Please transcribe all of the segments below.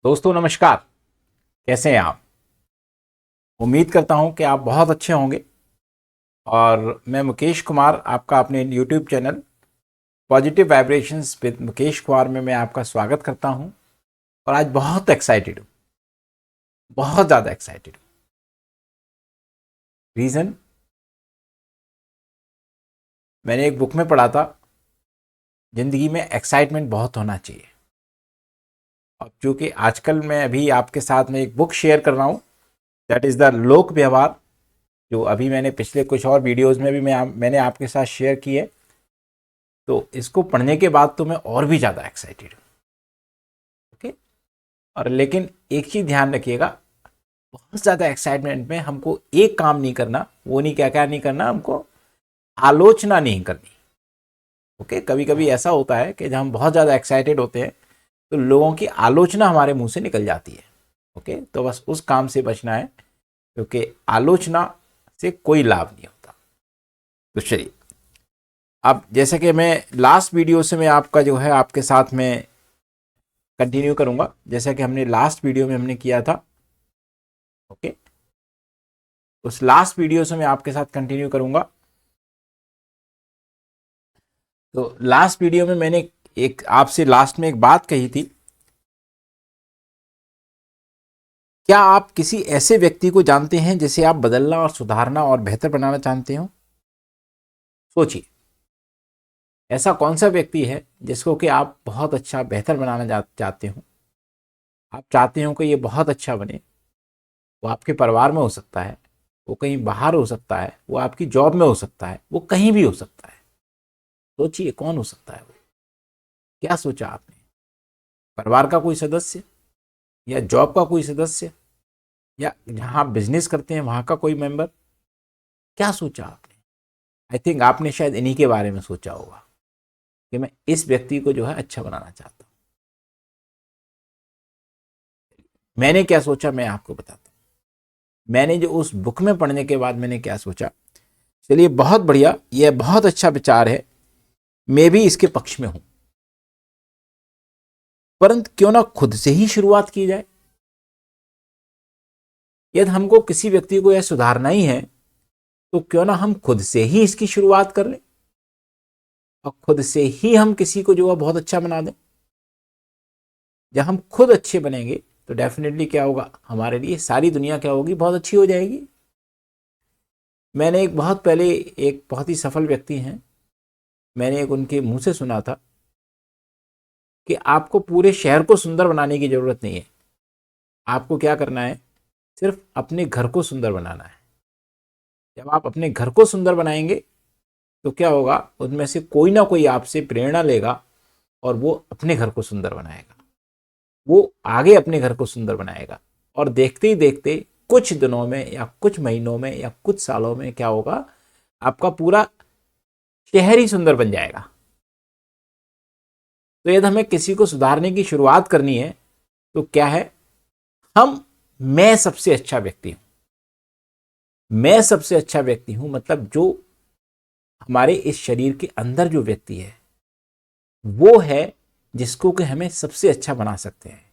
दोस्तों नमस्कार। कैसे हैं आप? उम्मीद करता हूं कि आप बहुत अच्छे होंगे। और मैं मुकेश कुमार आपका अपने YouTube channel positive vibrations with Mukesh Kumar में मैं आपका स्वागत करता हूं। और आज बहुत एक्साइटेड हूं, बहुत ज़्यादा एक्साइटेड हूं। रीज़न, मैंने एक बुक में पढ़ा था, ज़िंदगी में एक्साइटमेंट बहुत होना चाहिए। और चूँकि आजकल मैं अभी आपके साथ में एक बुक शेयर कर रहा हूँ, दैट इज़ द लोक व्यवहार, जो अभी मैंने पिछले कुछ और वीडियोज़ में भी मैंने आपके साथ शेयर की है। तो इसको पढ़ने के बाद तो मैं और भी ज़्यादा एक्साइटेड हूँ। ओके। और लेकिन एक चीज़ ध्यान रखिएगा, बहुत ज़्यादा एक्साइटमेंट में हमको एक काम नहीं करना, वो नहीं, क्या क्या नहीं करना, हमको आलोचना नहीं करनी। ओके। कभी कभी ऐसा होता है कि जब हम बहुत ज़्यादा एक्साइटेड होते हैं तो लोगों की आलोचना हमारे मुंह से निकल जाती है। ओके। तो बस उस काम से बचना है, क्योंकि आलोचना से कोई लाभ नहीं होता। तो चलिए, अब जैसे कि मैं लास्ट वीडियो से मैं आपका जो है आपके साथ में कंटिन्यू करूंगा, जैसा कि हमने लास्ट वीडियो में हमने किया था। ओके। उस लास्ट वीडियो से मैं आपके साथ कंटिन्यू करूंगा। तो लास्ट वीडियो में मैंने एक आपसे लास्ट में एक बात कही थी, क्या आप किसी ऐसे व्यक्ति को जानते हैं जिसे आप बदलना और सुधारना और बेहतर बनाना चाहते हो? सोचिए, ऐसा कौन सा व्यक्ति है जिसको कि आप बहुत अच्छा बेहतर बनाना चाहते हो। आप चाहते हो कि ये बहुत अच्छा बने। वो आपके परिवार में हो सकता है, वो कहीं बाहर हो सकता है, वो आपकी जॉब में हो सकता है, वो कहीं भी हो सकता है। सोचिए कौन हो सकता है वो। क्या सोचा आपने? परिवार का कोई सदस्य, या जॉब का कोई सदस्य, या जहां आप बिजनेस करते हैं वहां का कोई मेंबर? क्या सोचा आपने? आई थिंक आपने शायद इन्हीं के बारे में सोचा होगा कि मैं इस व्यक्ति को जो है अच्छा बनाना चाहता हूं। मैंने क्या सोचा मैं आपको बताता हूं। मैंने जो उस बुक में पढ़ने के बाद मैंने क्या सोचा, चलिए बहुत बढ़िया, यह बहुत अच्छा विचार है, मैं भी इसके पक्ष में हूं। परंतु क्यों ना खुद से ही शुरुआत की जाए। यदि हमको किसी व्यक्ति को यह सुधारना ही है तो क्यों ना हम खुद से ही इसकी शुरुआत कर लें और खुद से ही हम किसी को जो है बहुत अच्छा बना दें। जब हम खुद अच्छे बनेंगे तो डेफिनेटली क्या होगा, हमारे लिए सारी दुनिया क्या होगी, बहुत अच्छी हो जाएगी। मैंने एक बहुत पहले, एक बहुत ही सफल व्यक्ति हैं, मैंने एक उनके मुंह से सुना था कि आपको पूरे शहर को सुंदर बनाने की जरूरत नहीं है। आपको क्या करना है, सिर्फ अपने घर को सुंदर बनाना है। जब आप अपने घर को सुंदर बनाएंगे तो क्या होगा, उनमें से कोई ना कोई आपसे प्रेरणा लेगा और वो अपने घर को सुंदर बनाएगा, वो आगे अपने घर को सुंदर बनाएगा। और देखते ही देखते कुछ दिनों में या कुछ महीनों में या कुछ सालों में क्या होगा, आपका पूरा शहर ही सुंदर बन जाएगा। तो यदि हमें किसी को सुधारने की शुरुआत करनी है तो क्या है, हम मैं सबसे अच्छा व्यक्ति हूं। मैं सबसे अच्छा व्यक्ति हूं मतलब जो हमारे इस शरीर के अंदर जो व्यक्ति है वो है जिसको कि हमें सबसे अच्छा बना सकते हैं।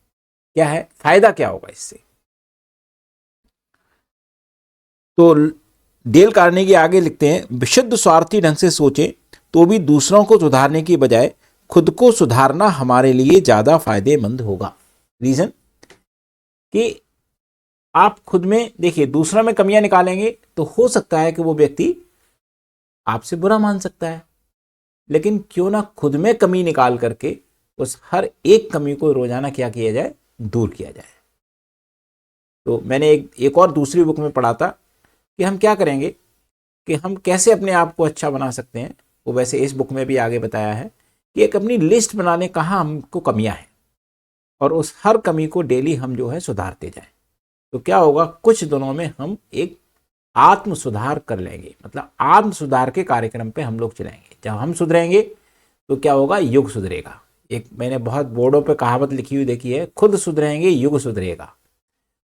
क्या है फायदा, क्या होगा इससे? तो डेल कार्नेगी आगे लिखते हैं, विशुद्ध स्वार्थी ढंग से सोचें तो भी दूसरों को सुधारने की बजाय खुद को सुधारना हमारे लिए ज्यादा फायदेमंद होगा। रीजन कि आप खुद में देखिए, दूसरों में कमियां निकालेंगे तो हो सकता है कि वो व्यक्ति आपसे बुरा मान सकता है, लेकिन क्यों ना खुद में कमी निकाल करके उस हर एक कमी को रोजाना क्या किया जाए, दूर किया जाए। तो मैंने एक और दूसरी बुक में पढ़ा था कि हम क्या करेंगे, कि हम कैसे अपने आप को अच्छा बना सकते हैं। वो वैसे इस बुक में भी आगे बताया है कि एक अपनी लिस्ट बना लें कहाँ हमको कमियां हैं और उस हर कमी को डेली हम जो है सुधारते जाएं। तो क्या होगा, कुछ दिनों में हम एक आत्म सुधार कर लेंगे, मतलब आत्म सुधार के कार्यक्रम पे हम लोग चलेंगे। जब हम सुधरेंगे तो क्या होगा, युग सुधरेगा। एक मैंने बहुत बोर्डों पे कहावत लिखी हुई देखी है, खुद सुधरेंगे युग सुधरेगा।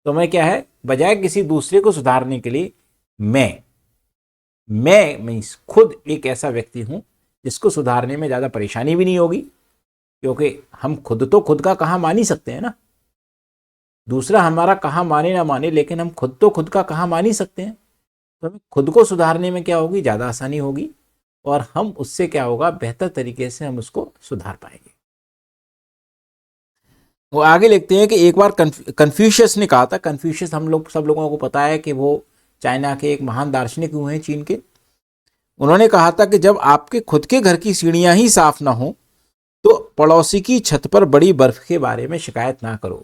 तो मैं क्या है, बजाय किसी दूसरे को सुधारने के लिए मैं मीन्स खुद एक ऐसा व्यक्ति हूं जिसको सुधारने में ज्यादा परेशानी भी नहीं होगी, क्योंकि हम खुद तो खुद का कहाँ मान ही सकते हैं ना। दूसरा हमारा कहा माने ना माने, लेकिन हम खुद तो खुद का कहा मान ही सकते हैं। तो हमें खुद को सुधारने में क्या होगी, ज़्यादा आसानी होगी, और हम उससे क्या होगा, बेहतर तरीके से हम उसको सुधार पाएंगे। वो आगे लिखते हैं कि एक बार कन्फ्यूशियस ने कहा था, कन्फ्यूशियस हम लोग सब लोगों को पता है कि वो चाइना के एक महान दार्शनिक हुए हैं, चीन के। उन्होंने कहा था कि जब आपके खुद के घर की सीढ़ियां ही साफ ना हो तो पड़ोसी की छत पर बड़ी बर्फ के बारे में शिकायत ना करो।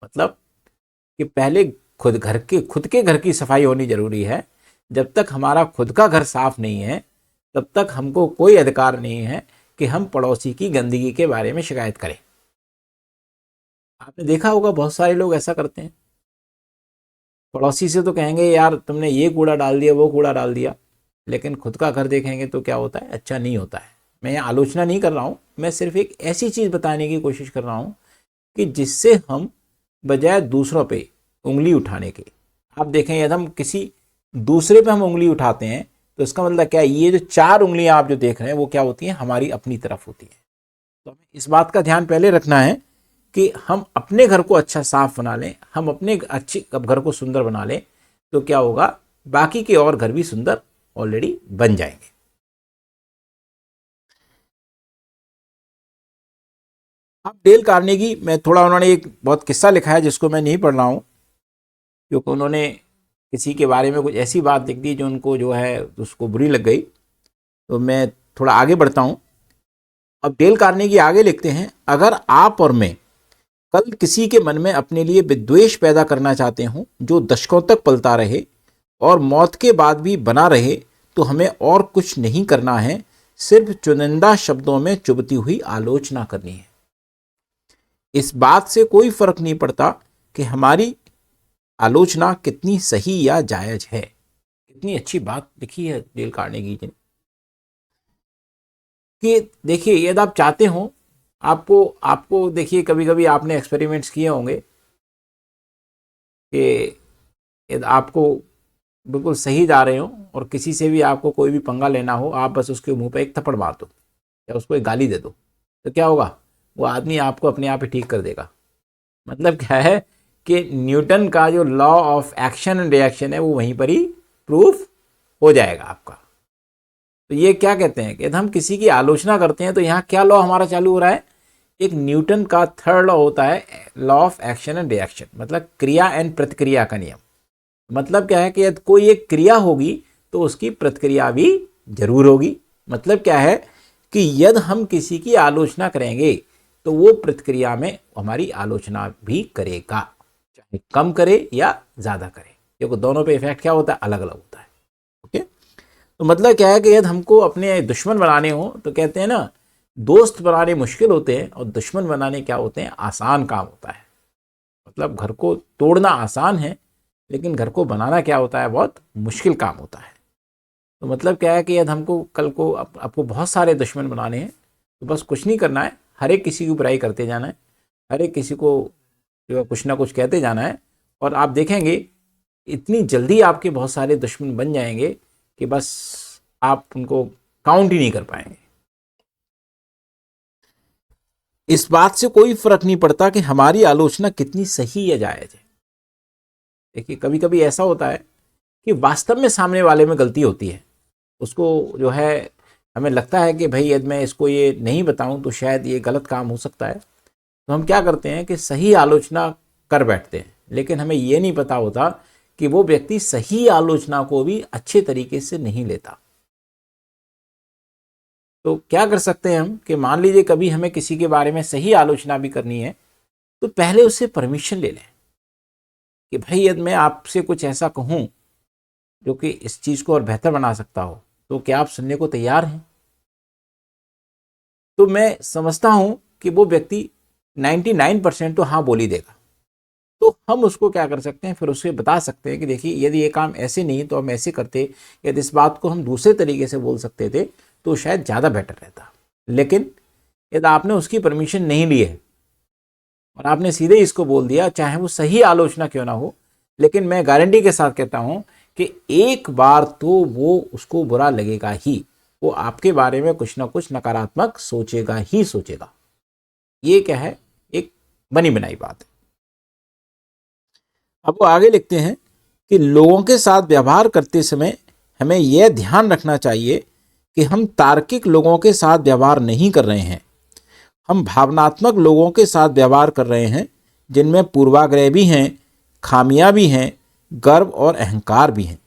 मतलब कि पहले खुद के घर की सफाई होनी जरूरी है। जब तक हमारा खुद का घर साफ नहीं है तब तक हमको कोई अधिकार नहीं है कि हम पड़ोसी की गंदगी के बारे में शिकायत करें। आपने देखा होगा बहुत सारे लोग ऐसा करते हैं, पड़ोसी से तो कहेंगे यार तुमने ये कूड़ा डाल दिया, वो कूड़ा डाल दिया, लेकिन खुद का घर देखेंगे तो क्या होता है, अच्छा नहीं होता है। मैं यहाँ आलोचना नहीं कर रहा हूँ, मैं सिर्फ एक ऐसी चीज़ बताने की कोशिश कर रहा हूँ कि जिससे हम बजाय दूसरों पे उंगली उठाने के, आप देखें यदि हम किसी दूसरे पे हम उंगली उठाते हैं तो इसका मतलब क्या है, ये जो 4 उंगलियां आप जो देख रहे हैं वो क्या होती हैं, हमारी अपनी तरफ होती हैं। तो हमें इस बात का ध्यान पहले रखना है कि हम अपने घर को अच्छा साफ बना लें, हम अपने अच्छे घर को सुंदर बना लें, तो क्या होगा, बाकी के और घर भी सुंदर ऑलरेडी बन जाएंगे। अब डेल कार्नेगी में थोड़ा उन्होंने एक बहुत किस्सा लिखा है जिसको मैं नहीं पढ़ रहा हूँ, क्योंकि उन्होंने किसी के बारे में कुछ ऐसी बात लिख दी जो उनको जो है उसको बुरी लग गई। तो मैं थोड़ा आगे बढ़ता हूँ। अब डेल कार्नेगी आगे लिखते हैं, अगर आप और मैं कल किसी के मन में अपने लिए विद्वेष पैदा करना चाहते हो जो दशकों तक पलता रहे और मौत के बाद भी बना रहे, तो हमें और कुछ नहीं करना है, सिर्फ चुनिंदा शब्दों में चुभती हुई आलोचना करनी है। इस बात से कोई फर्क नहीं पड़ता कि हमारी आलोचना कितनी सही या जायज है। कितनी अच्छी बात लिखी है डेल कार्नेगी ने कि देखिए यदि आप चाहते हो, आपको आपको देखिए कभी कभी आपने एक्सपेरिमेंट्स किए होंगे कि यदि आपको बिल्कुल सही जा रहे हो और किसी से भी आपको कोई भी पंगा लेना हो, आप बस उसके मुंह पे एक थप्पड़ मार दो या उसको एक गाली दे दो, तो क्या होगा, वो आदमी आपको अपने आप ही ठीक कर देगा। मतलब क्या है कि न्यूटन का जो law of action and reaction है वो वहीं पर ही प्रूफ हो जाएगा आपका। तो ये क्या कहते हैं कि यदि हम किसी की आलोचना करते हैं तो यहाँ क्या लॉ हमारा चालू हो रहा है, एक न्यूटन का 3rd लॉ होता है, law of action and reaction, मतलब क्रिया एंड प्रतिक्रिया का नियम। मतलब क्या है कि यदि कोई एक क्रिया होगी तो उसकी प्रतिक्रिया भी जरूर होगी। मतलब क्या है कि यदि हम किसी की आलोचना करेंगे तो वो प्रतिक्रिया में हमारी आलोचना भी करेगा, चाहे कम करे या ज़्यादा करे, क्योंकि दोनों पे इफेक्ट क्या होता है, अलग अलग होता है। ओके, तो मतलब क्या है कि यदि हमको अपने दुश्मन बनाने हो तो कहते हैं ना, दोस्त बनाने मुश्किल होते हैं और दुश्मन बनाने क्या होते हैं, आसान काम होता है। मतलब घर को तोड़ना आसान है लेकिन घर को बनाना क्या होता है, बहुत मुश्किल काम होता है। तो मतलब क्या है कि यदि हमको कल को आपको बहुत सारे दुश्मन बनाने हैं तो बस कुछ नहीं करना है, हर एक किसी की बुराई करते जाना है, हर एक किसी को जो है कुछ ना कुछ कहते जाना है, और आप देखेंगे इतनी जल्दी आपके बहुत सारे दुश्मन बन जाएंगे कि बस आप उनको काउंट ही नहीं कर पाएंगे। इस बात से कोई फर्क नहीं पड़ता कि हमारी आलोचना कितनी सही या जायज है। देखिए कभी कभी ऐसा होता है कि वास्तव में सामने वाले में गलती होती है, उसको जो है हमें लगता है कि भाई यदि मैं इसको ये नहीं बताऊं तो शायद ये गलत काम हो सकता है, तो हम क्या करते हैं कि सही आलोचना कर बैठते हैं, लेकिन हमें ये नहीं पता होता कि वो व्यक्ति सही आलोचना को भी अच्छे तरीके से नहीं लेता। तो क्या कर सकते हैं हम कि मान लीजिए कभी हमें किसी के बारे में सही आलोचना भी करनी है तो पहले उससे परमिशन ले लें कि भाई यदि मैं आपसे कुछ ऐसा कहूं जो कि इस चीज़ को और बेहतर बना सकता हो तो क्या आप सुनने को तैयार हैं। तो मैं समझता हूं कि वो व्यक्ति 99% तो हाँ बोल ही देगा। तो हम उसको क्या कर सकते हैं, फिर उसे बता सकते हैं कि देखिए यदि ये काम ऐसे नहीं तो हम ऐसे करते, यदि इस बात को हम दूसरे तरीके से बोल सकते थे तो शायद ज़्यादा बेटर रहता। लेकिन यदि आपने उसकी परमिशन नहीं ली है और आपने सीधे इसको बोल दिया, चाहे वो सही आलोचना क्यों ना हो, लेकिन मैं गारंटी के साथ कहता हूं कि एक बार तो वो उसको बुरा लगेगा ही, वो आपके बारे में कुछ ना कुछ नकारात्मक सोचेगा ही सोचेगा। ये क्या है, एक बनी बनाई बात है। अब वो आगे लिखते हैं कि लोगों के साथ व्यवहार करते समय हमें यह ध्यान रखना चाहिए कि हम तार्किक लोगों के साथ व्यवहार नहीं कर रहे हैं, हम भावनात्मक लोगों के साथ व्यवहार कर रहे हैं, जिनमें पूर्वाग्रह भी हैं, खामियां भी हैं, गर्व और अहंकार भी हैं।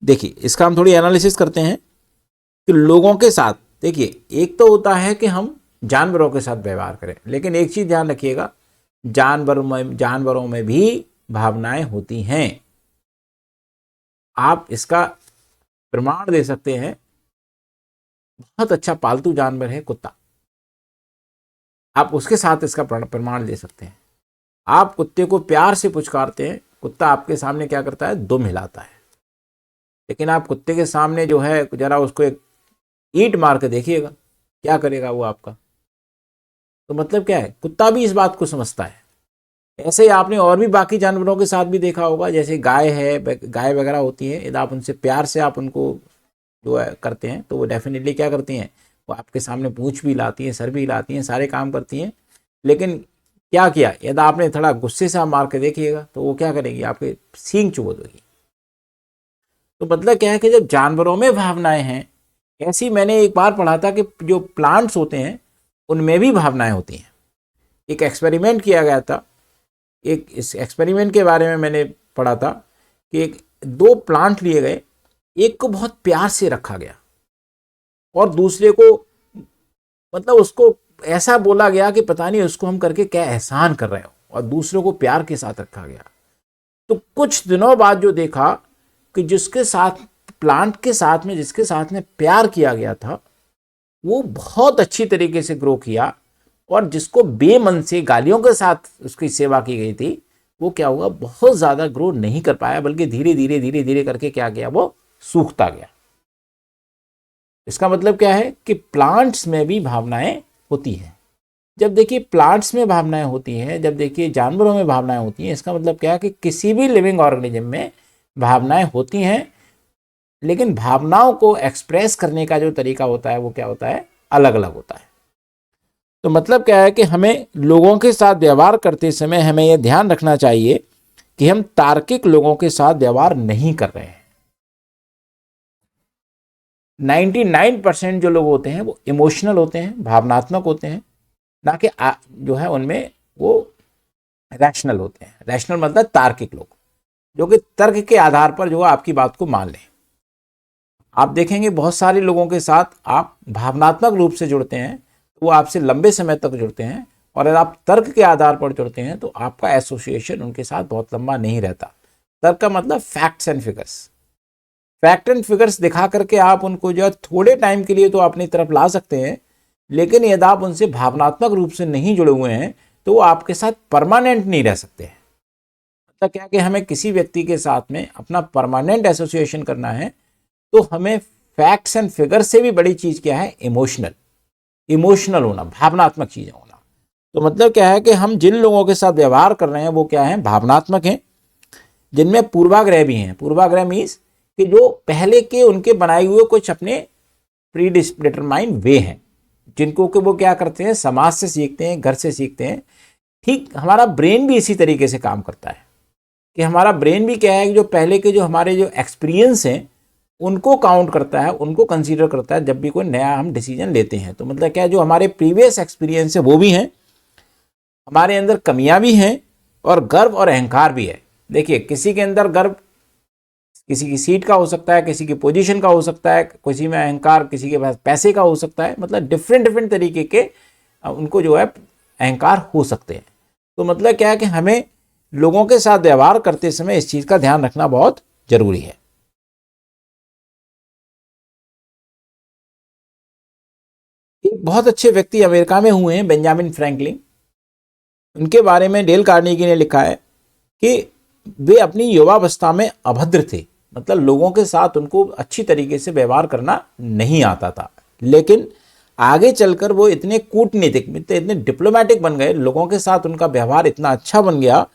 देखिए, इसका हम थोड़ी एनालिसिस करते हैं कि लोगों के साथ, देखिए एक तो होता है कि हम जानवरों के साथ व्यवहार करें, लेकिन एक चीज ध्यान रखिएगा, जानवरों में भी भावनाएं होती हैं। आप इसका प्रमाण दे सकते हैं। बहुत अच्छा पालतू जानवर है कुत्ता, आप उसके साथ इसका प्रमाण दे सकते हैं। आप कुत्ते को प्यार से पुचकारते हैं, कुत्ता आपके सामने क्या करता है, दुम हिलाता है। लेकिन आप कुत्ते के सामने जो है जरा उसको एक ईंट मार के देखिएगा, क्या करेगा वो आपका। तो मतलब क्या है, कुत्ता भी इस बात को समझता है। ऐसे ही आपने और भी बाकी जानवरों के साथ भी देखा होगा, जैसे गाय है, गाय वगैरह होती है, यदि आप उनसे प्यार से आप उनको जो है करते हैं तो वो डेफिनेटली क्या करती हैं, वो आपके सामने पूंछ भी लाती हैं, सर भी लाती हैं, सारे काम करती हैं। लेकिन क्या किया, यदि आपने थोड़ा गुस्से से मार के देखिएगा तो वो क्या करेगी, आपके सींग चुभो देगी। तो मतलब क्या है कि जब जानवरों में भावनाएं हैं, ऐसी मैंने एक बार पढ़ा था कि जो प्लांट्स होते हैं उनमें भी भावनाएं होती हैं। एक एक्सपेरिमेंट किया गया था, एक इस एक्सपेरिमेंट के बारे में मैंने पढ़ा था कि एक दो प्लांट लिए गए, एक को बहुत प्यार से रखा गया और दूसरे को मतलब उसको ऐसा बोला गया कि पता नहीं उसको हम करके क्या एहसान कर रहे हो, और दूसरे को प्यार के साथ रखा गया। तो कुछ दिनों बाद जो देखा कि जिसके साथ प्लांट के साथ में जिसके साथ में प्यार किया गया था वो बहुत अच्छी तरीके से ग्रो किया, और जिसको बेमन से गालियों के साथ उसकी सेवा की गई थी वो क्या हुआ, बहुत ज्यादा ग्रो नहीं कर पाया, बल्कि धीरे धीरे करके क्या गया, वो सूखता गया। इसका मतलब क्या है कि प्लांट्स में भी भावनाएं होती हैं। जब देखिए प्लांट्स में भावनाएं होती हैं, जब देखिए जानवरों में भावनाएं होती हैं, इसका मतलब क्या है कि किसी भी लिविंग ऑर्गेनिज्म में भावनाएं होती हैं, लेकिन भावनाओं को एक्सप्रेस करने का जो तरीका होता है वो क्या होता है, अलग अलग होता है। तो मतलब क्या है कि हमें लोगों के साथ व्यवहार करते समय हमें यह ध्यान रखना चाहिए कि हम तार्किक लोगों के साथ व्यवहार नहीं कर रहे हैं। 99% जो लोग होते हैं वो इमोशनल होते हैं, भावनात्मक होते हैं, ना कि जो है उनमें वो रैशनल होते हैं। रैशनल मतलब तार्किक लोग, जो कि तर्क के आधार पर जो है आपकी बात को मान लें। आप देखेंगे बहुत सारे लोगों के साथ आप भावनात्मक रूप से जुड़ते हैं तो वो आपसे लंबे समय तक जुड़ते हैं, और अगर आप तर्क के आधार पर जुड़ते हैं तो आपका एसोसिएशन उनके साथ बहुत लंबा नहीं रहता। तर्क का मतलब facts and figures, fact and figures दिखा करके आप उनको जो है थोड़े टाइम के लिए तो अपनी तरफ ला सकते हैं, लेकिन यदि आप उनसे भावनात्मक रूप से नहीं जुड़े हुए हैं तो वो आपके साथ परमानेंट नहीं रह सकते हैं। मतलब क्या कि हमें किसी व्यक्ति के साथ में अपना परमानेंट एसोसिएशन करना है तो हमें फैक्ट्स एंड फिगर से भी बड़ी चीज क्या है, इमोशनल होना, भावनात्मक चीजें होना। तो मतलब क्या है कि हम जिन लोगों के साथ व्यवहार कर रहे हैं वो क्या है, भावनात्मक हैं, जिनमें पूर्वाग्रह भी हैं। पूर्वाग्रह मीन्स कि जो पहले के उनके बनाए हुए कुछ अपने प्री डिटरमाइंड वे हैं, जिनको कि वो क्या करते हैं, समाज से सीखते हैं, घर से सीखते हैं। ठीक हमारा ब्रेन भी इसी तरीके से काम करता है कि हमारा ब्रेन भी क्या है कि जो पहले के जो हमारे जो एक्सपीरियंस हैं उनको काउंट करता है, उनको कंसीडर करता है जब भी कोई नया हम डिसीजन लेते हैं। तो मतलब क्या है, जो हमारे प्रीवियस एक्सपीरियंस है वो भी हैं, हमारे अंदर कमियां भी हैं, और गर्व और अहंकार भी है। देखिए किसी के अंदर गर्व किसी की सीट का हो सकता है, किसी की पोजीशन का हो सकता है, किसी में अहंकार किसी के पास पैसे का हो सकता है। मतलब डिफरेंट डिफरेंट तरीके के उनको जो है अहंकार हो सकते हैं। तो मतलब क्या है कि हमें लोगों के साथ व्यवहार करते समय इस चीज का ध्यान रखना बहुत जरूरी है। एक बहुत अच्छे व्यक्ति अमेरिका में हुए हैं, बेंजामिन फ्रैंकलिन। उनके बारे में डेल कार्नेगी ने लिखा है कि वे अपनी युवावस्था में अभद्र थे, मतलब लोगों के साथ उनको अच्छी तरीके से व्यवहार करना नहीं आता था, लेकिन आगे चलकर वो इतने कूटनीतिक, इतने डिप्लोमेटिक बन गए, लोगों के साथ उनका व्यवहार इतना अच्छा बन गया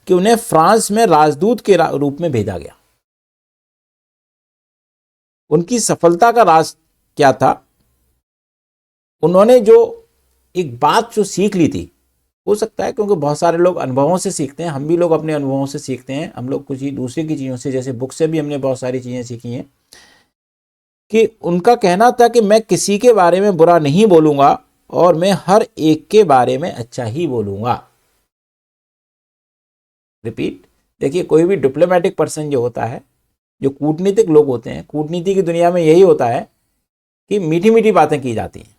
कि उन्हें फ्रांस में राजदूत के रूप में भेजा गया। उनकी सफलता का राज क्या था, उन्होंने जो एक बात जो सीख ली थी हो सकता है, क्योंकि बहुत सारे लोग अनुभवों से सीखते हैं, हम भी लोग अपने अनुभवों से सीखते हैं, हम लोग कुछ ही दूसरे की चीज़ों से, जैसे बुक से भी हमने बहुत सारी चीज़ें सीखी हैं। कि उनका कहना था कि मैं किसी के बारे में बुरा नहीं बोलूँगा और मैं हर एक के बारे में अच्छा ही बोलूँगा। रिपीट, देखिए कोई भी डिप्लोमेटिक पर्सन जो होता है, जो कूटनीतिक लोग होते हैं, कूटनीति की दुनिया में यही होता है कि मीठी मीठी बातें की जाती हैं।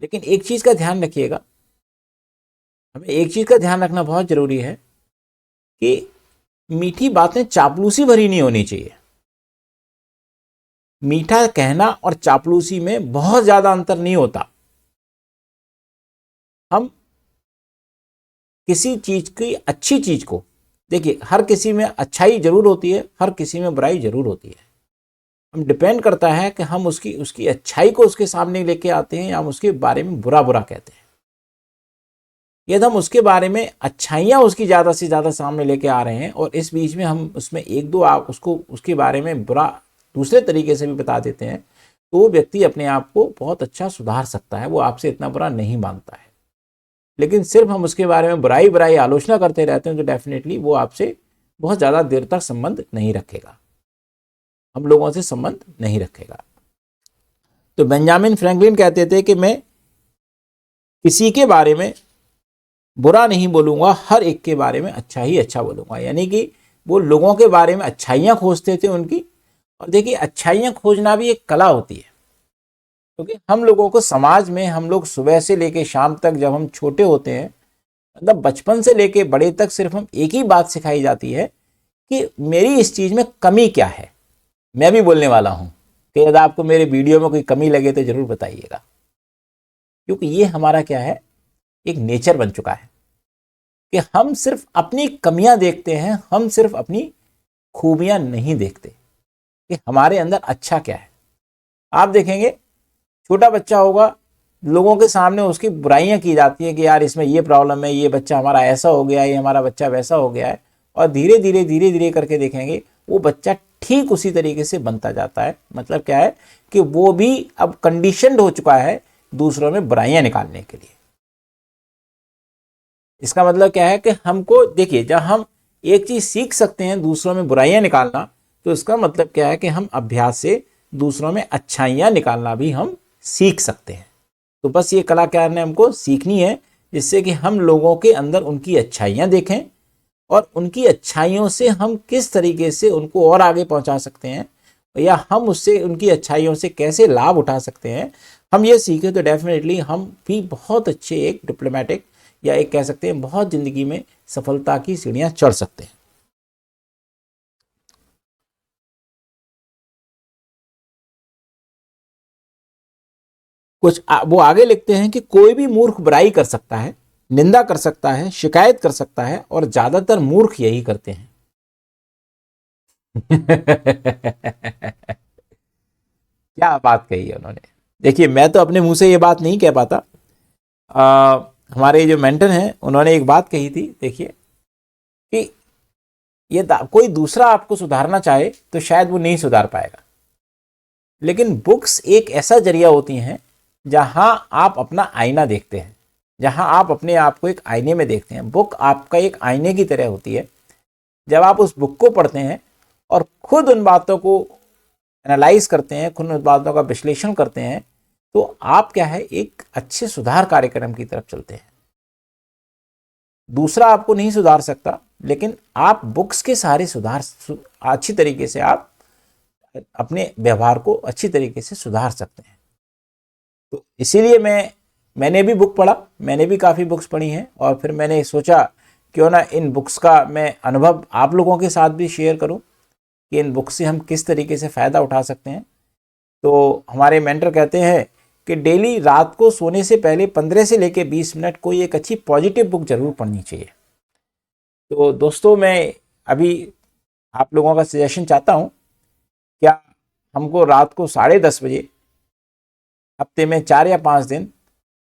लेकिन एक चीज़ का ध्यान रखिएगा, हमें एक चीज़ का ध्यान रखना बहुत ज़रूरी है कि मीठी बातें चापलूसी भरी नहीं होनी चाहिए। मीठा कहना और चापलूसी में बहुत ज़्यादा अंतर नहीं होता। हम किसी चीज़ की, अच्छी चीज़ को, देखिए हर किसी में अच्छाई जरूर होती है, हर किसी में बुराई जरूर होती है। हम डिपेंड करता है कि हम उसकी अच्छाई को उसके सामने लेके आते हैं या हम उसके बारे में बुरा बुरा कहते हैं। यदि हम उसके बारे में अच्छाइयाँ उसकी ज़्यादा से ज़्यादा सामने लेके आ रहे हैं और इस बीच में हम उसमें एक दो आप उसके बारे में बुरा दूसरे तरीके से भी बता देते हैं, तो वो व्यक्ति अपने आप को बहुत अच्छा सुधार सकता है, वो आपसे इतना बुरा नहीं मानता है। लेकिन सिर्फ हम उसके बारे में बुराई बुराई आलोचना करते रहते हैं तो डेफिनेटली वो आपसे बहुत ज़्यादा देर तक संबंध नहीं रखेगा, हम लोगों से संबंध नहीं रखेगा। तो बेंजामिन फ्रैंकलिन कहते थे कि मैं किसी के बारे में बुरा नहीं बोलूँगा, हर एक के बारे में अच्छा ही अच्छा बोलूँगा। यानी कि वो लोगों के बारे में अच्छाइयाँ खोजते थे उनकी। और देखिए अच्छाइयाँ खोजना भी एक कला होती है, क्योंकि हम लोगों को समाज में, हम लोग सुबह से लेके शाम तक, जब हम छोटे होते हैं, मतलब बचपन से लेके बड़े तक, सिर्फ हम एक ही बात सिखाई जाती है कि मेरी इस चीज़ में कमी क्या है। मैं भी बोलने वाला हूँ कि यदि आपको मेरे वीडियो में कोई कमी लगे तो ज़रूर बताइएगा, क्योंकि ये हमारा क्या है, एक नेचर बन चुका है कि हम सिर्फ अपनी कमियां देखते हैं, हम सिर्फ अपनी खूबियां नहीं देखते कि हमारे अंदर अच्छा क्या है। आप देखेंगे छोटा बच्चा होगा, लोगों के सामने उसकी बुराइयां की जाती हैं कि यार इसमें ये प्रॉब्लम है, ये बच्चा हमारा ऐसा हो गया है, ये हमारा बच्चा वैसा हो गया है। और धीरे धीरे करके देखेंगे वो बच्चा ठीक उसी तरीके से बनता जाता है। मतलब क्या है कि वो भी अब कंडीशनड हो चुका है दूसरों में बुराइयां निकालने के लिए। इसका मतलब क्या है कि हमको, देखिए जब हम एक चीज सीख सकते हैं दूसरों में बुराइयां निकालना, तो इसका मतलब क्या है कि हम अभ्यास से दूसरों में अच्छाइयां निकालना भी हम सीख सकते हैं। तो बस ये कला क्या है, हमको सीखनी है, जिससे कि हम लोगों के अंदर उनकी अच्छाइयां देखें और उनकी अच्छाइयों से हम किस तरीके से उनको और आगे पहुंचा सकते हैं, या हम उससे, उनकी अच्छाइयों से कैसे लाभ उठा सकते हैं। हम ये सीखें तो डेफिनेटली हम भी बहुत अच्छे एक डिप्लोमेटिक, या एक कह सकते हैं बहुत जिंदगी में सफलता की सीढ़ियां चढ़ सकते हैं। वो आगे लिखते हैं कि कोई भी मूर्ख बुराई कर सकता है, निंदा कर सकता है, शिकायत कर सकता है, और ज्यादातर मूर्ख यही करते हैं। क्या बात कही है उन्होंने। देखिए मैं तो अपने मुंह से ये बात नहीं कह पाता, हमारे जो मेंटर हैं उन्होंने एक बात कही थी, देखिए कि ये कोई दूसरा आपको सुधारना चाहे तो शायद वो नहीं सुधार पाएगा, लेकिन बुक्स एक ऐसा जरिया होती हैं जहां आप अपना आईना देखते हैं, जहां आप अपने आप को एक आईने में देखते हैं। बुक आपका एक आईने की तरह होती है। जब आप उस बुक को पढ़ते हैं और खुद उन बातों को एनालाइज करते हैं, खुद उन बातों का विश्लेषण करते हैं, तो आप क्या है, एक अच्छे सुधार कार्यक्रम की तरफ चलते हैं। दूसरा आपको नहीं सुधार सकता, लेकिन आप बुक्स के सहारे अच्छी तरीके से आप अपने व्यवहार को अच्छी तरीके से सुधार सकते हैं। तो इसीलिए मैंने भी बुक पढ़ा, मैंने भी काफ़ी बुक्स पढ़ी हैं, और फिर मैंने सोचा क्यों ना इन बुक्स का मैं अनुभव आप लोगों के साथ भी शेयर करूं कि इन बुक्स से हम किस तरीके से फ़ायदा उठा सकते हैं। तो हमारे मेंटर कहते हैं कि डेली रात को सोने से पहले 15 से लेकर 20 मिनट कोई एक अच्छी पॉजिटिव बुक जरूर पढ़नी चाहिए। तो दोस्तों मैं अभी आप लोगों का सजेशन चाहता हूँ, क्या हमको रात को 10:30 बजे हफ्ते में 4 या 5 दिन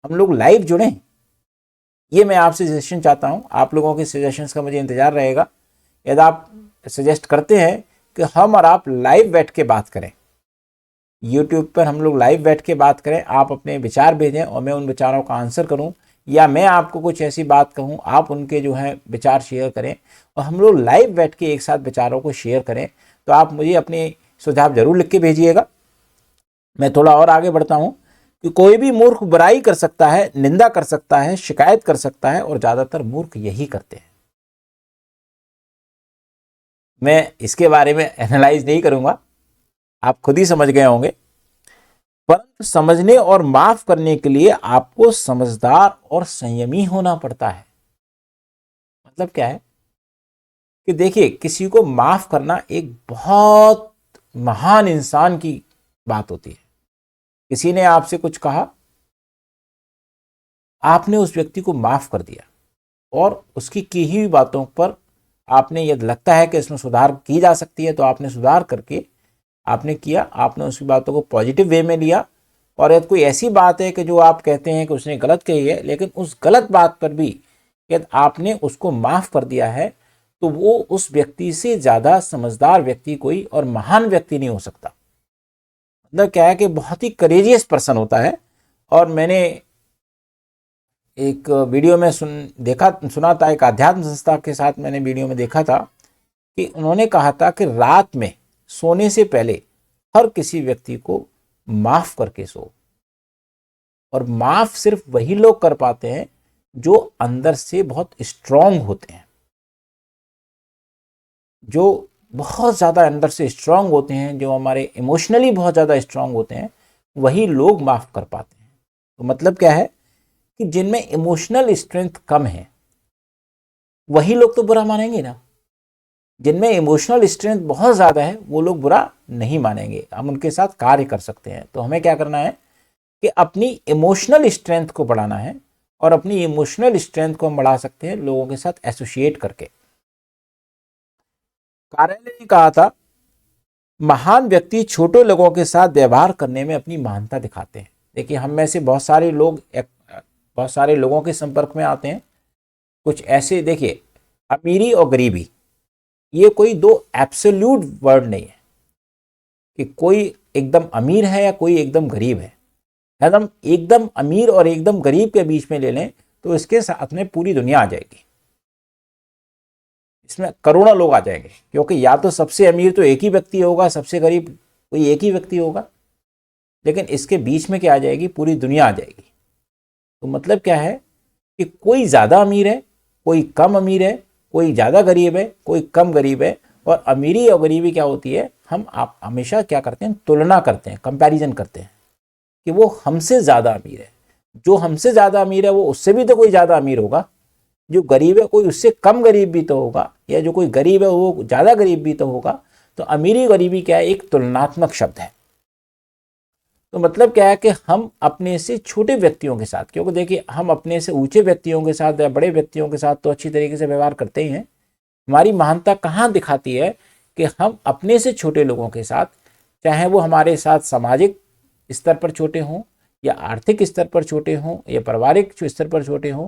हम लोग लाइव जुड़ें? ये मैं आपसे सजेशन चाहता हूँ। आप लोगों के सजेशंस का मुझे इंतज़ार रहेगा। यदि आप सजेस्ट करते हैं कि हम और आप लाइव बैठ के बात करें, यूट्यूब पर हम लोग लाइव बैठ के बात करें, आप अपने विचार भेजें और मैं उन विचारों का आंसर करूं, या मैं आपको कुछ ऐसी बात कहूँ, आप उनके जो है विचार शेयर करें और हम लोग लाइव बैठ के एक साथ विचारों को शेयर करें, तो आप मुझे अपने सुझाव जरूर लिख के भेजिएगा। मैं थोड़ा और आगे बढ़ता हूँ कि कोई भी मूर्ख बुराई कर सकता है, निंदा कर सकता है, शिकायत कर सकता है, और ज्यादातर मूर्ख यही करते हैं। मैं इसके बारे में एनालाइज नहीं करूंगा, आप खुद ही समझ गए होंगे। परंतु समझने और माफ करने के लिए आपको समझदार और संयमी होना पड़ता है। मतलब क्या है कि देखिए, किसी को माफ करना एक बहुत महान इंसान की बात होती है। किसी ने आपसे कुछ कहा, आपने उस व्यक्ति को माफ कर दिया और उसकी की हुई बातों पर आपने यदि लगता है कि इसमें सुधार की जा सकती है तो आपने सुधार करके आपने किया, आपने उसकी बातों को पॉजिटिव वे में लिया। और यदि कोई ऐसी बात है कि जो आप कहते हैं कि उसने गलत कही है, लेकिन उस गलत बात पर भी यदि आपने उसको माफ कर दिया है, तो वो उस व्यक्ति से ज्यादा समझदार व्यक्ति कोई और महान व्यक्ति नहीं हो सकता। मतलब क्या है कि बहुत ही करेजियस पर्सन होता है। और मैंने एक वीडियो में सुना था, एक आध्यात्म संस्था के साथ मैंने वीडियो में देखा था कि उन्होंने कहा था कि रात में सोने से पहले हर किसी व्यक्ति को माफ करके सो। और माफ सिर्फ वही लोग कर पाते हैं जो अंदर से बहुत स्ट्रांग होते हैं, जो बहुत ज़्यादा अंदर से स्ट्रांग होते हैं, जो हमारे इमोशनली बहुत ज़्यादा स्ट्रांग होते हैं, वही लोग माफ कर पाते हैं। तो मतलब क्या है कि जिनमें इमोशनल स्ट्रेंथ कम है वही लोग तो बुरा मानेंगे ना। जिनमें इमोशनल स्ट्रेंथ बहुत ज़्यादा है वो लोग बुरा नहीं मानेंगे, हम उनके साथ कार्य कर सकते हैं। तो हमें क्या करना है कि अपनी इमोशनल स्ट्रेंथ को बढ़ाना है, और अपनी इमोशनल स्ट्रेंथ को हम बढ़ा सकते हैं लोगों के साथ एसोसिएट करके। कार्यालय ने कहा था, महान व्यक्ति छोटे लोगों के साथ व्यवहार करने में अपनी महानता दिखाते हैं। देखिए, हम में से बहुत सारे लोगों के संपर्क में आते हैं। कुछ ऐसे, देखिए, अमीरी और गरीबी ये कोई दो एब्सोल्यूट वर्ड नहीं है कि कोई एकदम अमीर है या कोई एकदम गरीब है। हम एकदम अमीर और एकदम गरीब के बीच में ले लें तो इसके साथ में पूरी दुनिया आ जाएगी, इसमें करोड़ों लोग आ जाएंगे, क्योंकि या तो सबसे अमीर तो एक ही व्यक्ति होगा, सबसे गरीब कोई एक ही व्यक्ति होगा, लेकिन इसके बीच में क्या आ जाएगी, पूरी दुनिया आ जाएगी। तो मतलब क्या है कि कोई ज़्यादा अमीर है, कोई कम अमीर है, कोई ज़्यादा गरीब है, कोई कम गरीब है। और अमीरी और गरीबी क्या होती है, हम आप हमेशा क्या करते हैं, तुलना करते हैं, कंपैरिजन करते हैं कि वो हमसे ज़्यादा अमीर है। जो हमसे ज़्यादा अमीर है वो उससे भी तो कोई ज़्यादा अमीर होगा, जो गरीब है कोई उससे कम गरीब भी तो होगा, या जो कोई गरीब है वो ज़्यादा गरीब भी तो होगा। तो अमीरी गरीबी क्या है, एक तुलनात्मक शब्द है। तो मतलब क्या है कि हम अपने से छोटे व्यक्तियों के साथ, क्योंकि देखिए हम अपने से ऊंचे व्यक्तियों के साथ या बड़े व्यक्तियों के साथ तो अच्छी तरीके से व्यवहार करते ही हैं। हमारी महानता कहाँ दिखाती है कि हम अपने से छोटे लोगों के साथ, चाहे वो हमारे साथ सामाजिक स्तर पर छोटे हों या आर्थिक स्तर पर छोटे हों या पारिवारिक स्तर पर छोटे हों,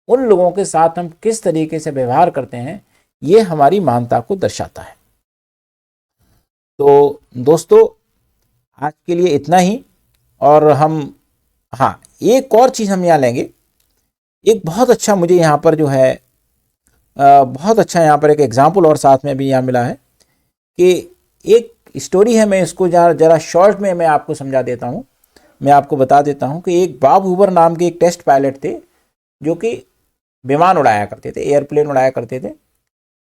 उन लोगों के साथ हम किस तरीके से व्यवहार करते हैं, ये हमारी महानता को दर्शाता है। तो दोस्तों, आज के लिए इतना ही। और हम, हाँ, एक और चीज़ हम यहाँ लेंगे। एक बहुत अच्छा मुझे यहाँ पर जो है बहुत अच्छा यहाँ पर एक एग्जाम्पल और साथ में भी यहाँ मिला है कि एक स्टोरी है। मैं इसको जरा शॉर्ट में मैं आपको समझा देता हूँ। मैं आपको बता देता हूँ कि एक बॉब हूवर नाम के एक टेस्ट पायलट थे जो कि विमान उड़ाया करते थे, एयरप्लेन उड़ाया करते थे।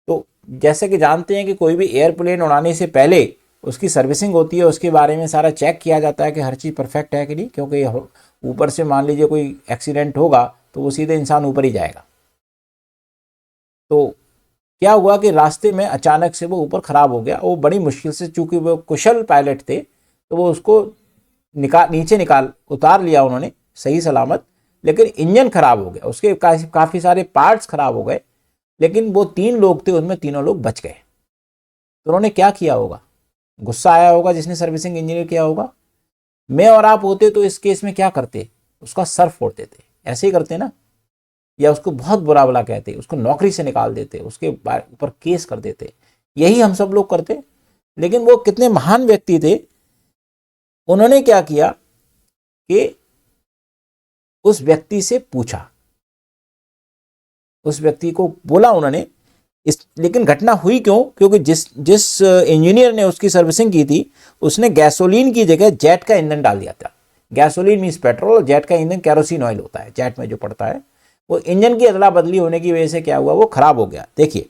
तो जैसे कि जानते हैं कि कोई भी एयरप्लेन उड़ाने से पहले उसकी सर्विसिंग होती है, उसके बारे में सारा चेक किया जाता है कि हर चीज़ परफेक्ट है कि नहीं, क्योंकि ऊपर से मान लीजिए कोई एक्सीडेंट होगा तो वो सीधे इंसान ऊपर ही जाएगा। तो क्या हुआ कि रास्ते में अचानक से वो ऊपर ख़राब हो गया। वो बड़ी मुश्किल से, चूंकि वो कुशल पायलट थे, तो वो उसको नीचे उतार लिया उन्होंने सही सलामत। लेकिन इंजन ख़राब हो गया, उसके काफ़ी सारे पार्ट्स ख़राब हो गए। लेकिन वो 3 लोग थे, उनमें तीनों लोग बच गए। तो उन्होंने क्या किया होगा, गुस्सा आया होगा जिसने सर्विसिंग इंजीनियर किया होगा। मैं और आप होते तो इस केस में क्या करते, उसका सर फोड़ देते, ऐसे ही करते ना, या उसको बहुत बुरा भला कहते, उसको नौकरी से निकाल देते, उसके ऊपर केस कर देते। यही हम सब लोग करते। लेकिन वो कितने महान व्यक्ति थे, उन्होंने क्या किया कि उस व्यक्ति से पूछा उस व्यक्ति को बोला उन्होंने। लेकिन घटना हुई क्यों? क्योंकि जिस इंजीनियर ने उसकी सर्विसिंग की थी उसने गैसोलीन की जगह जेट का ईंधन डाल दिया था। गैसोलीन मीन्स पेट्रोल और जेट का ईंधन केरोसिन ऑयल होता है, जेट में जो पड़ता है। वो इंजन की अदला बदली होने की वजह से क्या हुआ, वो खराब हो गया। देखिए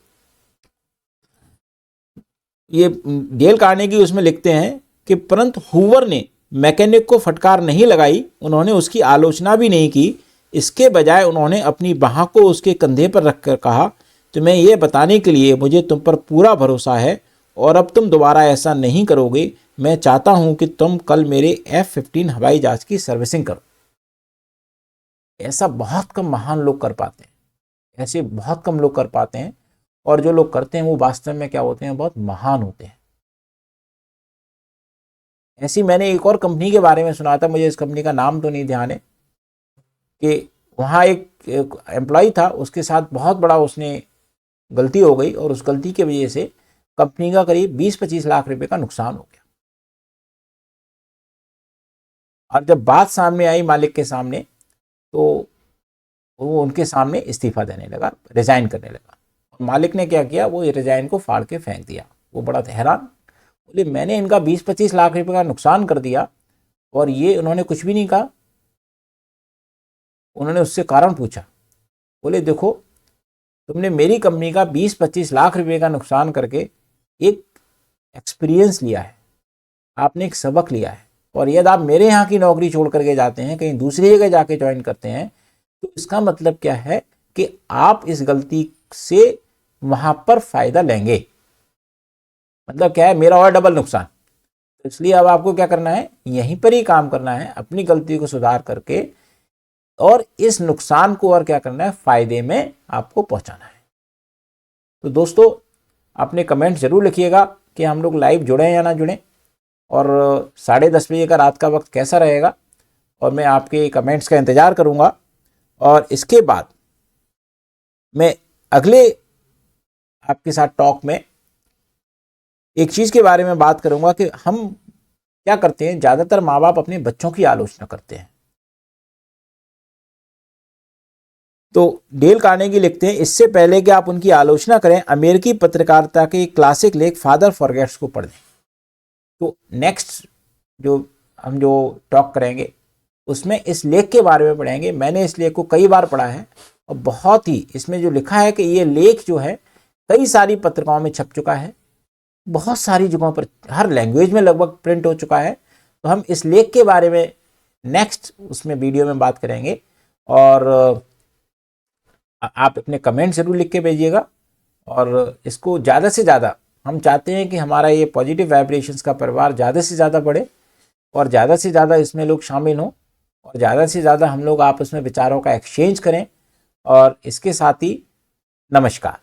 ये डेल कार्नेगी उसमें लिखते हैं कि परंतु हूवर ने मैकेनिक को फटकार नहीं लगाई, उन्होंने उसकी आलोचना भी नहीं की। इसके बजाय उन्होंने अपनी बाह को उसके कंधे पर रखकर कहा, तुम्हें यह बताने के लिए मुझे तुम पर पूरा भरोसा है और अब तुम दोबारा ऐसा नहीं करोगे। मैं चाहता हूं कि तुम कल मेरे F-15 हवाई जहाज की सर्विसिंग करो। ऐसा बहुत कम महान लोग कर पाते हैं, ऐसे बहुत कम लोग कर पाते हैं, और जो लोग करते हैं वो वास्तव में क्या होते हैं, बहुत महान होते हैं। ऐसी मैंने एक और कंपनी के बारे में सुना था, मुझे इस कंपनी का नाम तो नहीं ध्यान है, कि वहाँ एक एम्प्लॉय था, उसके साथ बहुत बड़ा उसने गलती हो गई और उस गलती की वजह से कंपनी का करीब 20-25 लाख रुपए का नुकसान हो गया। और जब बात सामने आई मालिक के सामने, तो वो उनके सामने इस्तीफा देने लगा, रिजाइन करने लगा। मालिक ने क्या किया, वो रिजाइन को फाड़ के फेंक दिया। वो बड़ा हैरान, बोले मैंने इनका 20-25 लाख रुपए का नुकसान कर दिया और ये उन्होंने कुछ भी नहीं कहा। उन्होंने उससे कारण पूछा, बोले देखो तुमने मेरी कंपनी का 20-25 लाख रुपए का नुकसान करके एक एक्सपीरियंस लिया है, आपने एक सबक लिया है, और यदि आप मेरे यहाँ की नौकरी छोड़ करके जाते हैं, कहीं दूसरी जगह जाके ज्वाइन करते हैं, तो इसका मतलब क्या है कि आप इस गलती से वहां पर फायदा लेंगे। मतलब क्या है, मेरा और डबल नुकसान। तो इसलिए अब आपको क्या करना है, यहीं पर ही काम करना है, अपनी गलती को सुधार करके, और इस नुकसान को और क्या करना है, फायदे में आपको पहुंचाना है। तो दोस्तों अपने कमेंट जरूर लिखिएगा कि हम लोग लाइव जुड़े या ना जुड़े, और 10:30 बजे का रात का वक्त कैसा रहेगा, और मैं आपके कमेंट्स का इंतज़ार करूंगा। और इसके बाद मैं अगले आपके साथ टॉक में एक चीज़ के बारे में बात करूंगा कि हम क्या करते हैं, ज़्यादातर माँ बाप अपने बच्चों की आलोचना करते हैं। तो डेल कार्नेगी लिखते हैं, इससे पहले कि आप उनकी आलोचना करें, अमेरिकी पत्रकारिता के क्लासिक लेख फादर फॉरगेट्स को पढ़ लें। तो नेक्स्ट हम जो टॉक करेंगे उसमें इस लेख के बारे में पढ़ेंगे। मैंने इस लेख को कई बार पढ़ा है और बहुत ही, इसमें जो लिखा है कि ये लेख जो है कई सारी पत्रिकाओं में छप चुका है, बहुत सारी जगहों पर, हर लैंग्वेज में लगभग प्रिंट हो चुका है। तो हम इस लेख के बारे में नेक्स्ट उसमें वीडियो में बात करेंगे, और आप अपने कमेंट जरूर लिख के भेजिएगा। और इसको ज़्यादा से ज़्यादा, हम चाहते हैं कि हमारा ये पॉजिटिव वाइब्रेशंस का परिवार ज़्यादा से ज़्यादा बढ़े, और ज़्यादा से ज़्यादा इसमें लोग शामिल हों, और ज़्यादा से ज़्यादा हम लोग आपस में विचारों का एक्सचेंज करें। और इसके साथ ही नमस्कार।